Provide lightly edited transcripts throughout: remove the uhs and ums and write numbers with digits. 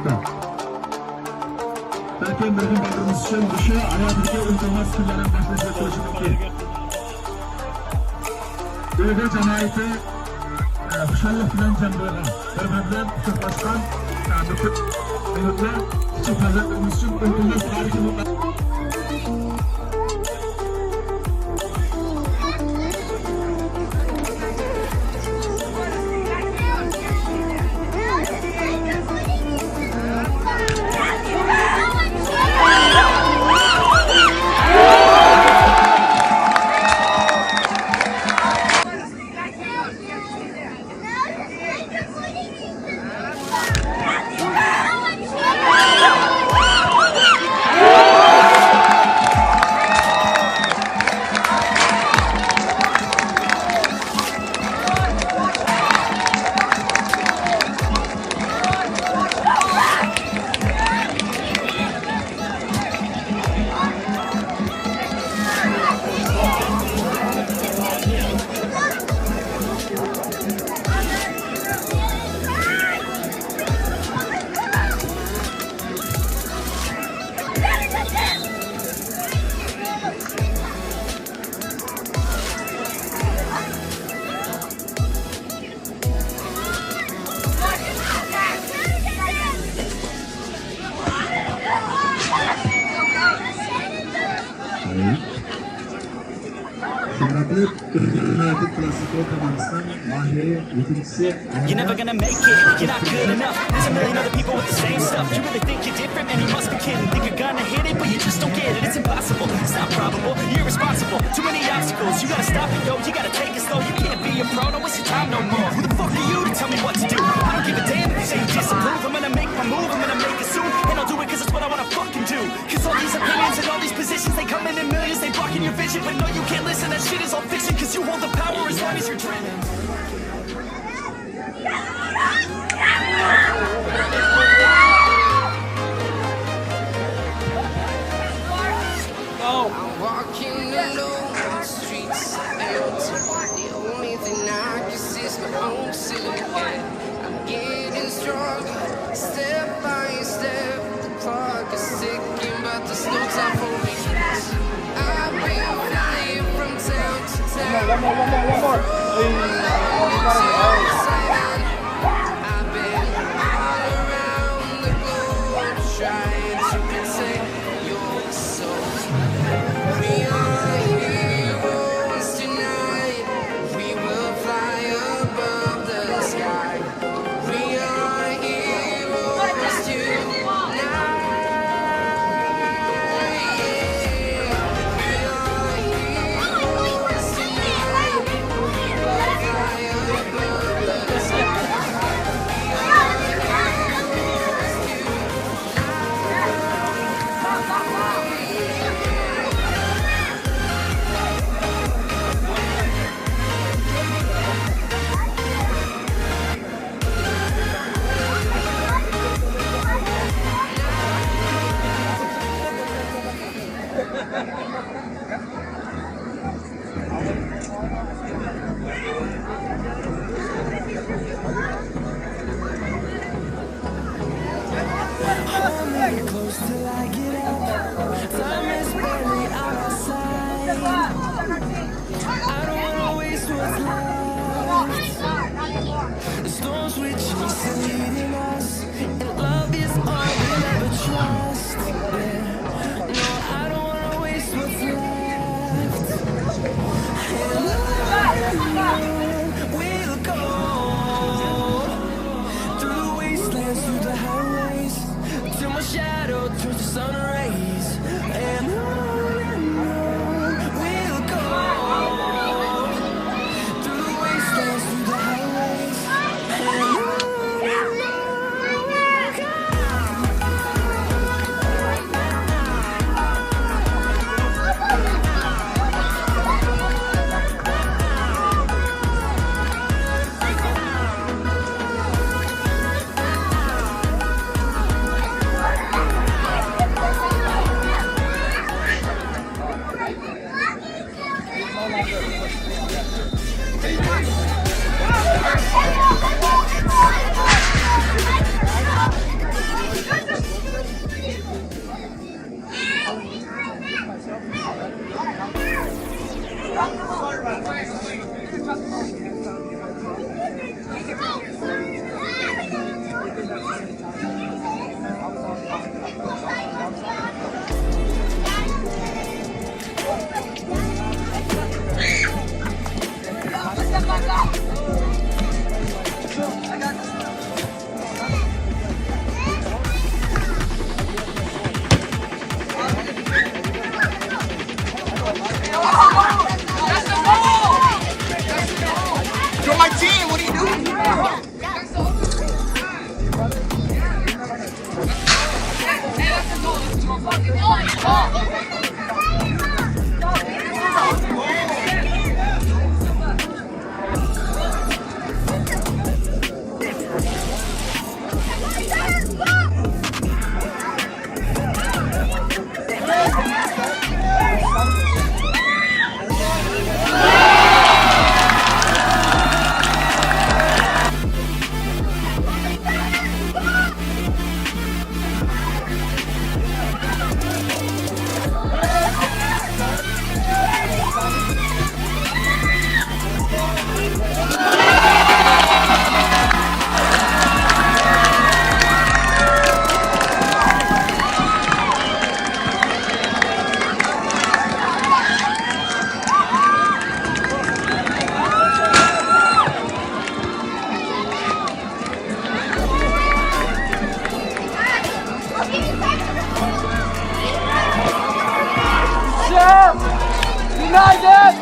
başlamakta. Belki bölüm bakımız için dışı hayatındaki uygulama skillerin başlayacak çalışmak. Dövbe cemaati Huşallık bilen cembeğine hürmetler, küçük başkan, bütün hürmetler, küçük hazretlerimiz için uygulama tarihi mutlaka. You're never gonna make it, you're not good enough. There's a million other people with the same stuff. You really think you're different, man, you must be kidding. Think you're gonna hit it, but you just don't get it. It's impossible, it's not probable, you're irresponsible. Too many obstacles, you gotta stop it, yo. You gotta take it slow, you can't be a pro, don't waste your time no more. Who the fuck are you to tell me what to do? I don't give a damn if you say you disapprove. I'm gonna make my move, I'm gonna make it soon. And I'll do it cause it's what I wanna fucking do. Cause all these opinions and all these positions, they come in millions, they blocking your vision. But no, you can't listen, that shit is all fiction. Cause you hold the power as long as you're dreaming. I'm walking alone, the streets are empty. The only thing I can see is my own silhouette. I'm getting stronger, step by step. The clock is ticking, but there's no time for me. I've been flying from town to town. One more. I've been all around the globe trying to protect your soul. We are heroes tonight. We will fly above the sky. We are heroes You're my team. What are you doing? United!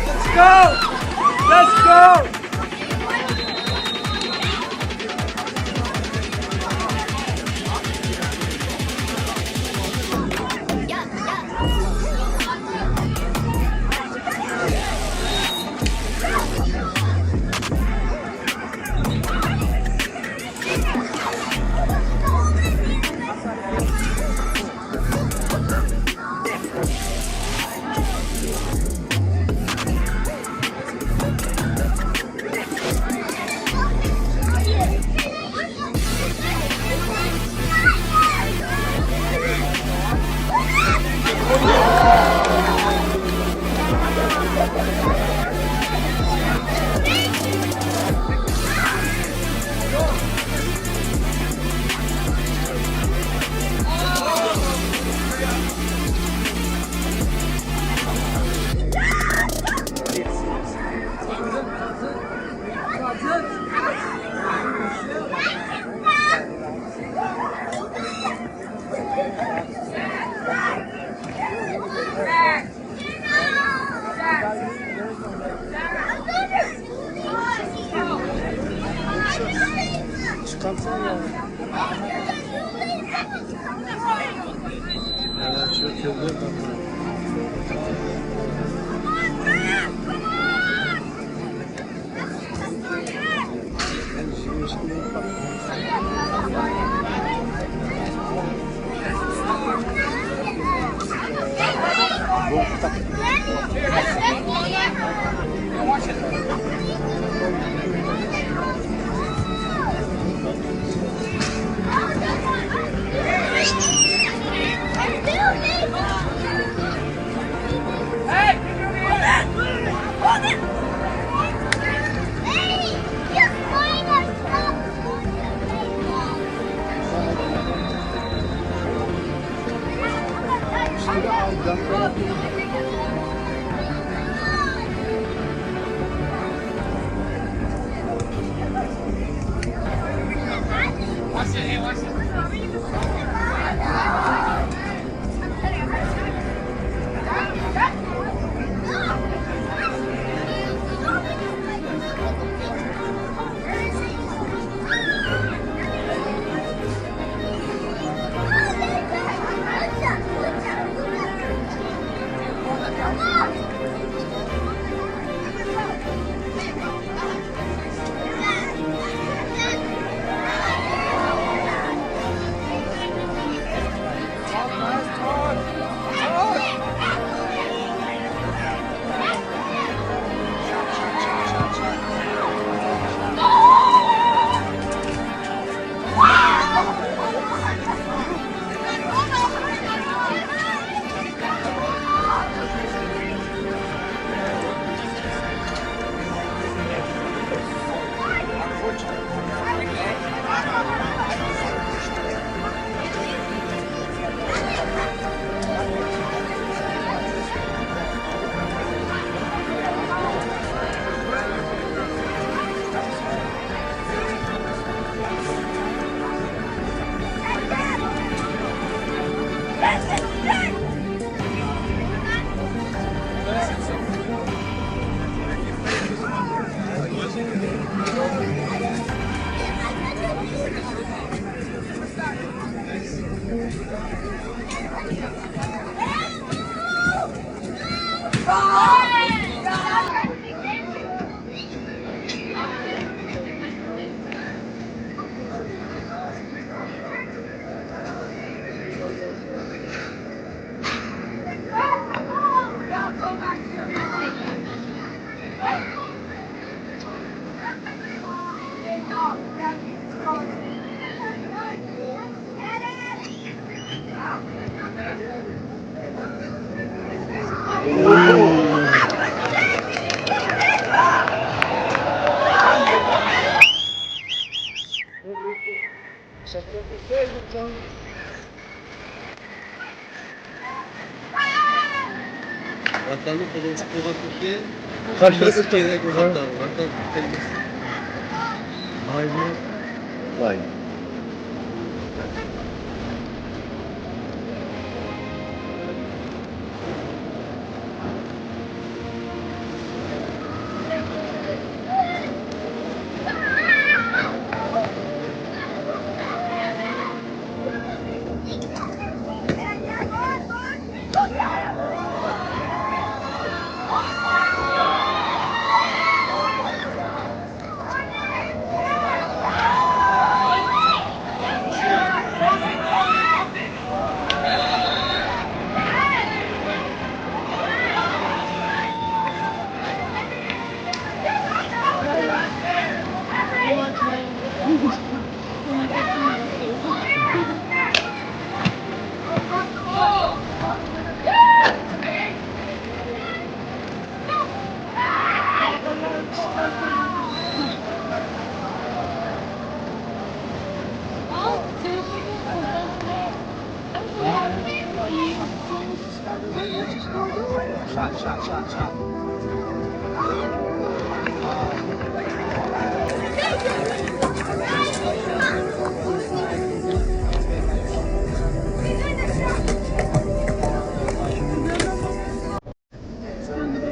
Let's go! Let's go! Vatanı polisi kovaklıkye karşılıklı kere kovaklar. Vatan kendisi. Aynen. Vay.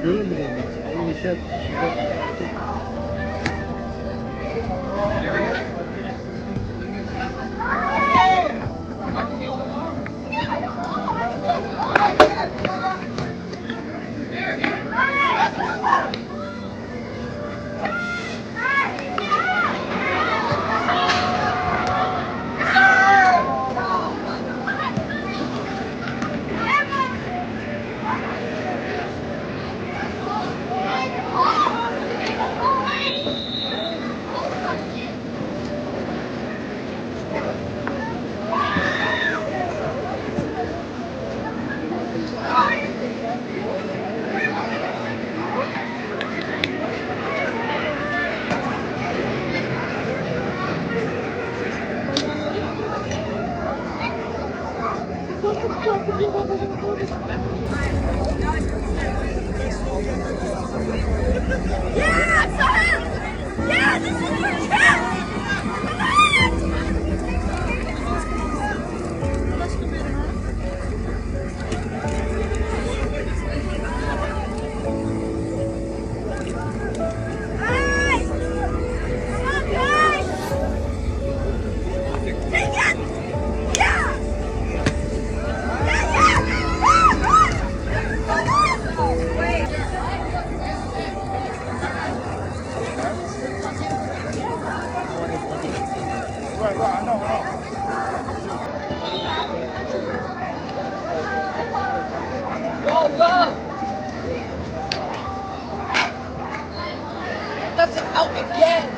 Görür müyüm? İnşaat. That's out again.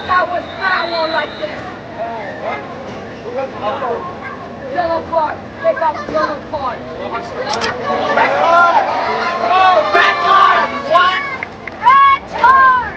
That was power right there. Yellow card. They got yellow card. Red card. Oh, red card. What? Red card.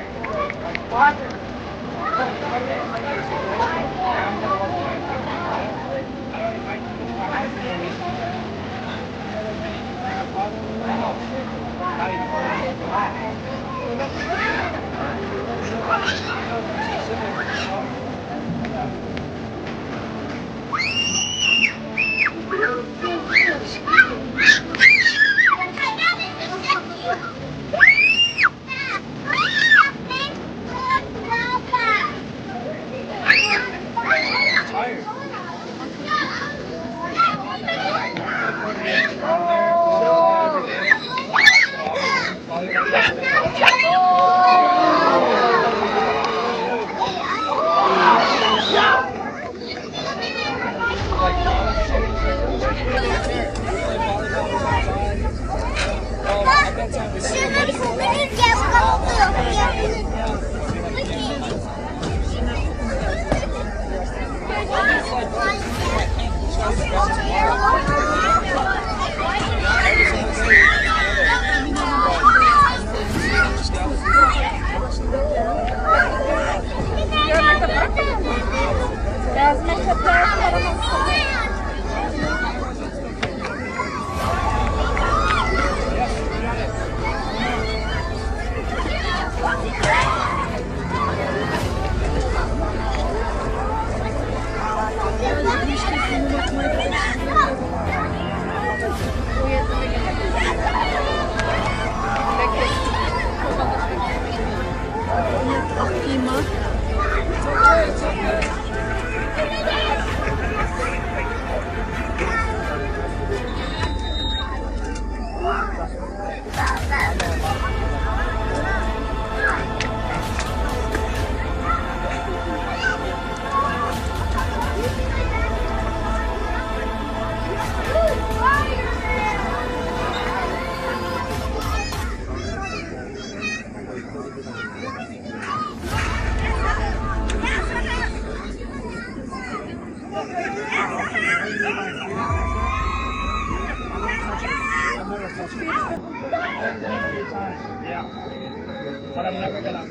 But I'm never gonna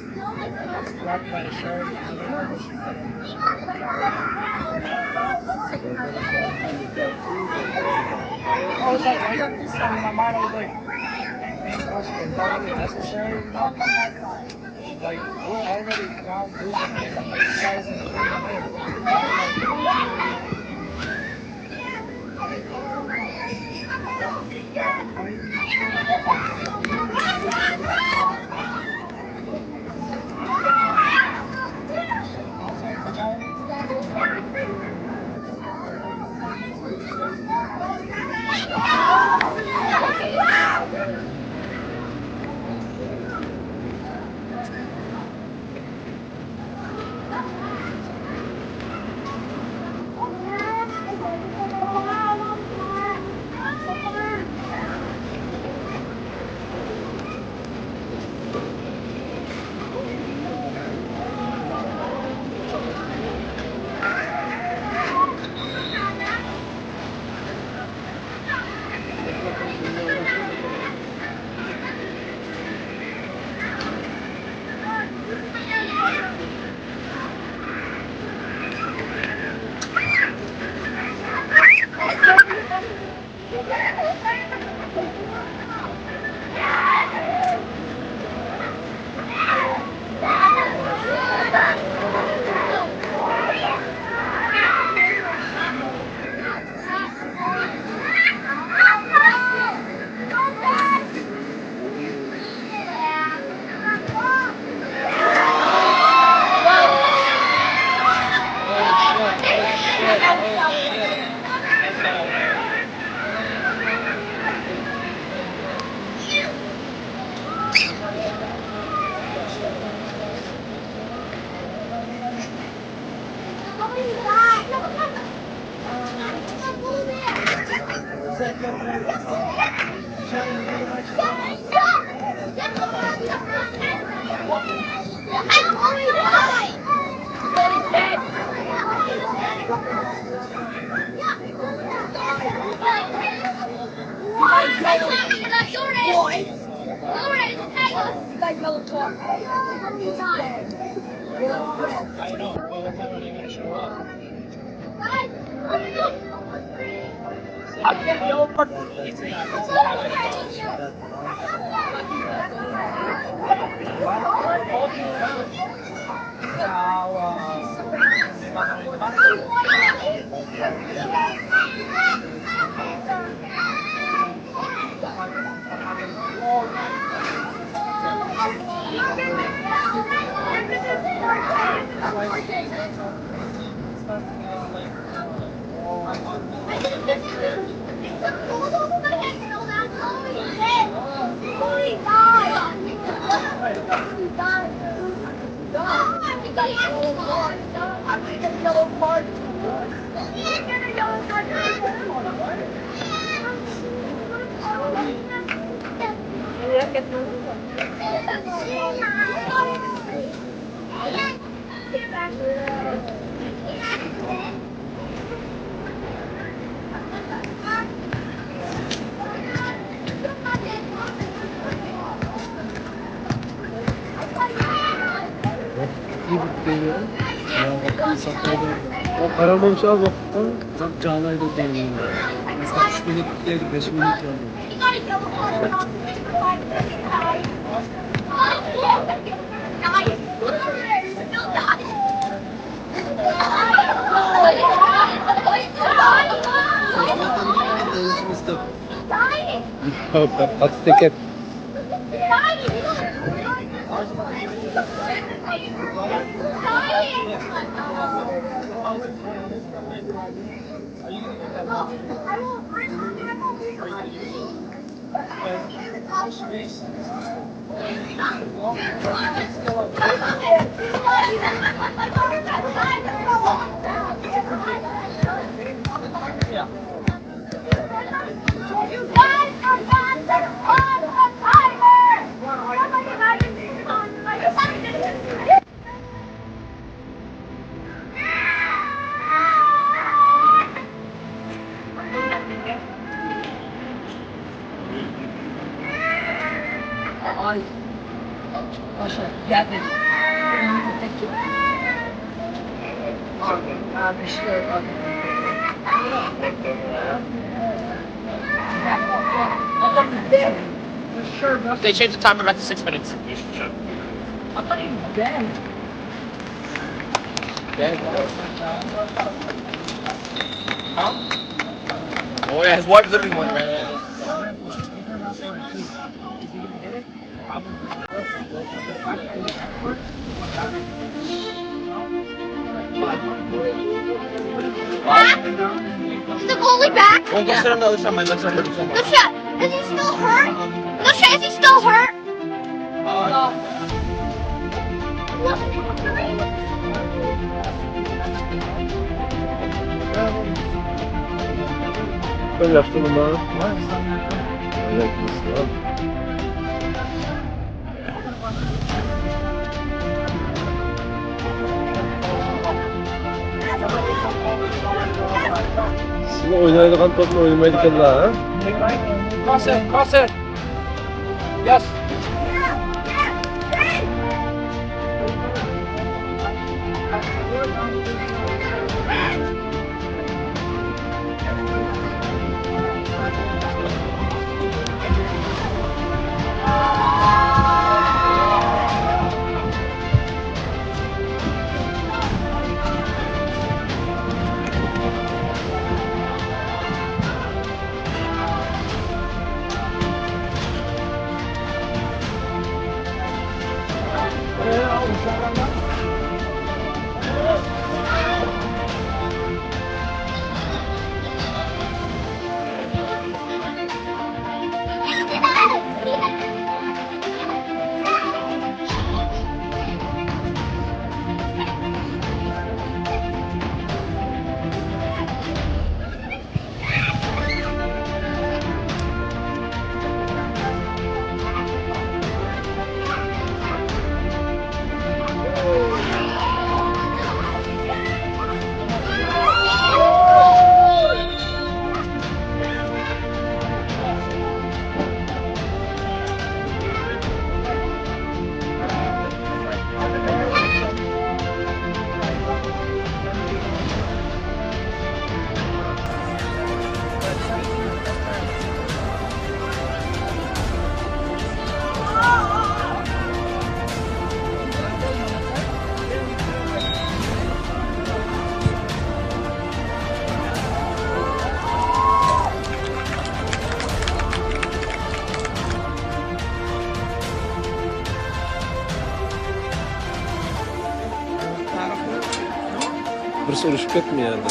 grab my shirt. I was like, in my mind, I was like, is that really necessary? You know? Like, we're already down losing guys in the Aramamış az vakıtta Canay'da deneyim. Mesela 3 minut değil, 5 minut yanıyor. That's ticket. Yeah, they thank you. They changed the timer back to 6 minutes. I thought he was dead. Oh yeah, his wife literally went right there. Is the goalie back? Go sit on the other side. My legs are hurting so much. Lucia, is he still hurt? Lucia, is he still hurt? Qual è sto numero? Sizin oynaydıgan topla oynamaydıkanlar ha? Cross it, cross it. Yes. Burası oluşup etmiyor yani.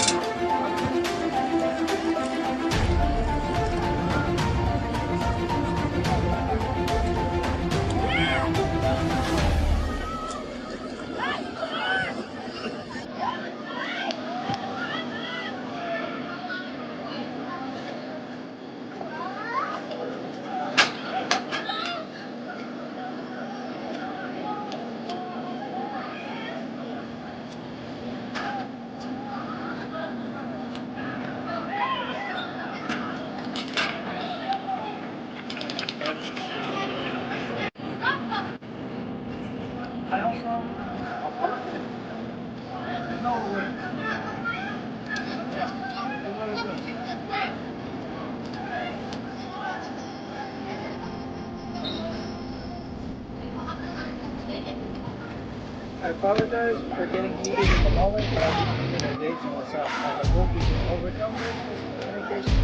I apologize for getting heated in the moment, but I didn't mean to engage myself. I hope you can overcome this communication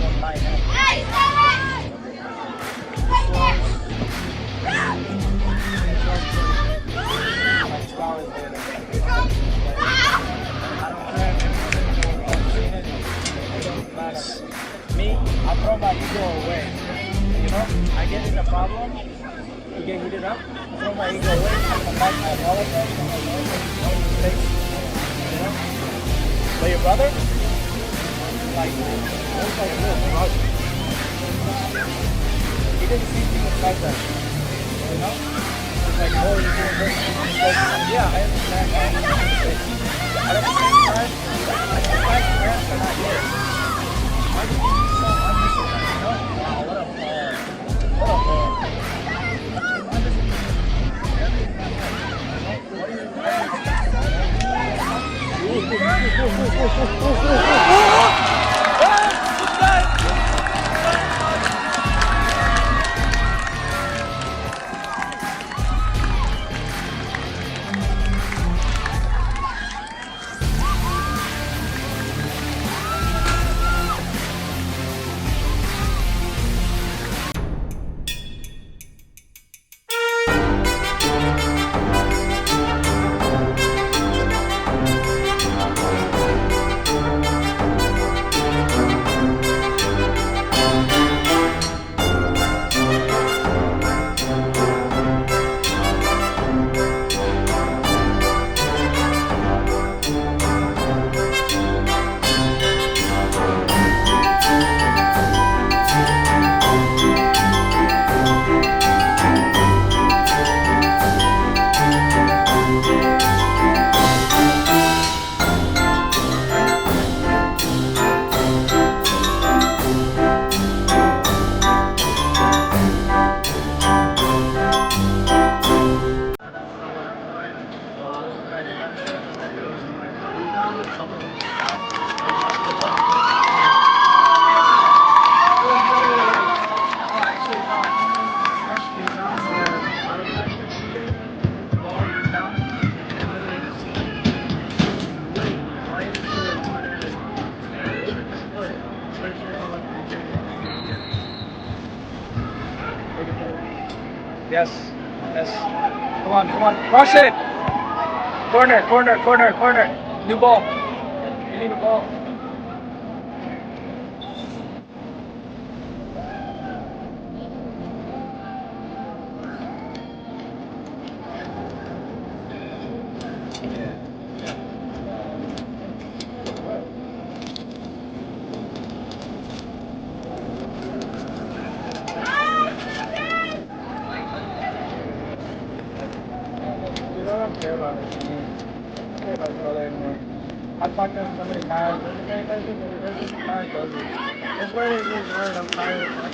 on my end. My scar is there. Me, I throw my ego away. You know, I get in a problem, you get heated up, I throw my ego away, I come back, I apologize, no mistakes, you know. But your brother, like, looks like a little brother. He did the same thing with my brother, you know. It's like, oh, you're doing this, yeah, I understand, I understand. But at the same time, my parents are not here. Why do you think so unnecessary, you know? Wow, what a ball. What a ball. Yes. Yes. Come on, come on. Cross it. Corner, corner, corner, corner. New ball. You need a ball. You don't care about it. Care about it anymore. I talked to somebody tired. Tired does it. It's where it is where I'm tired.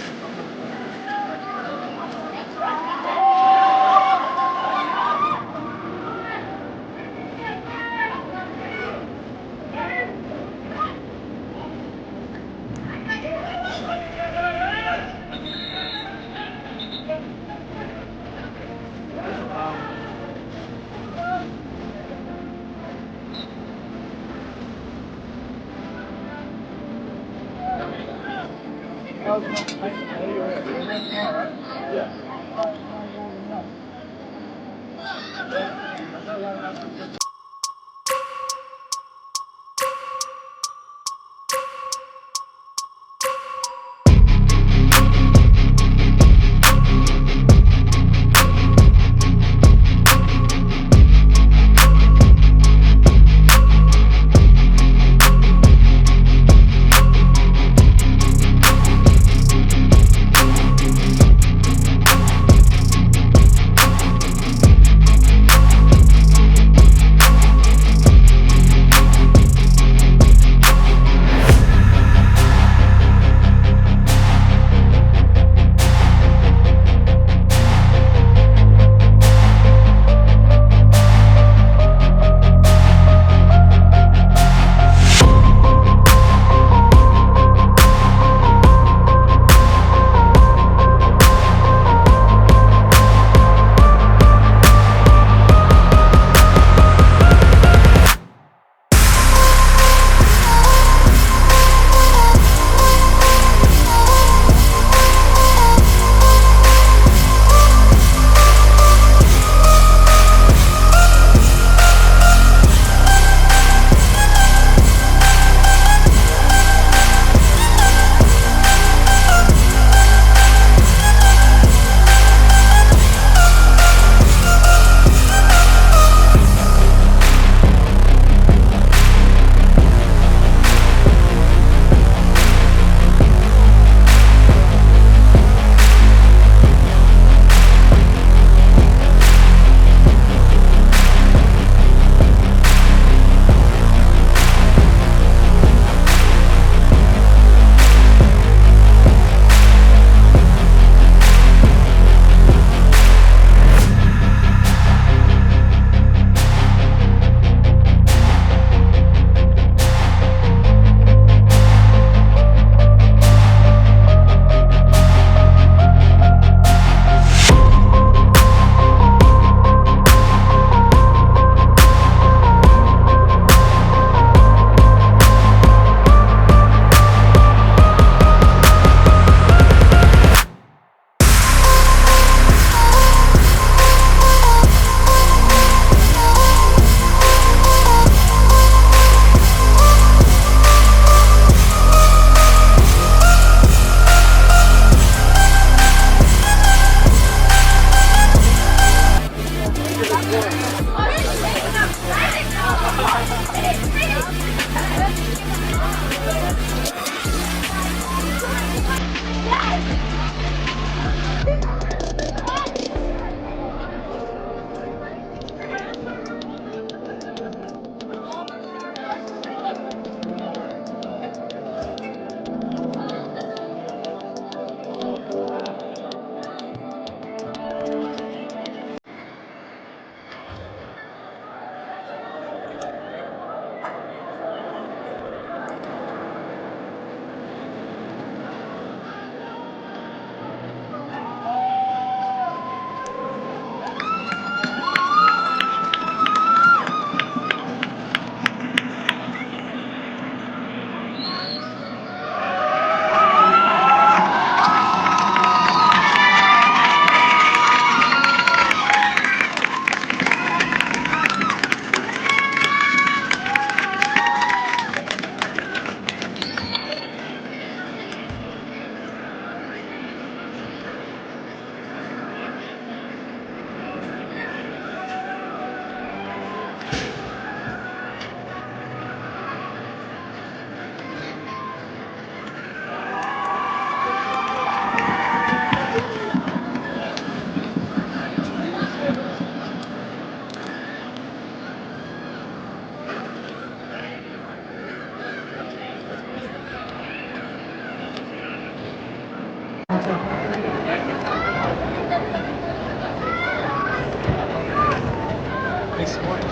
Next morning.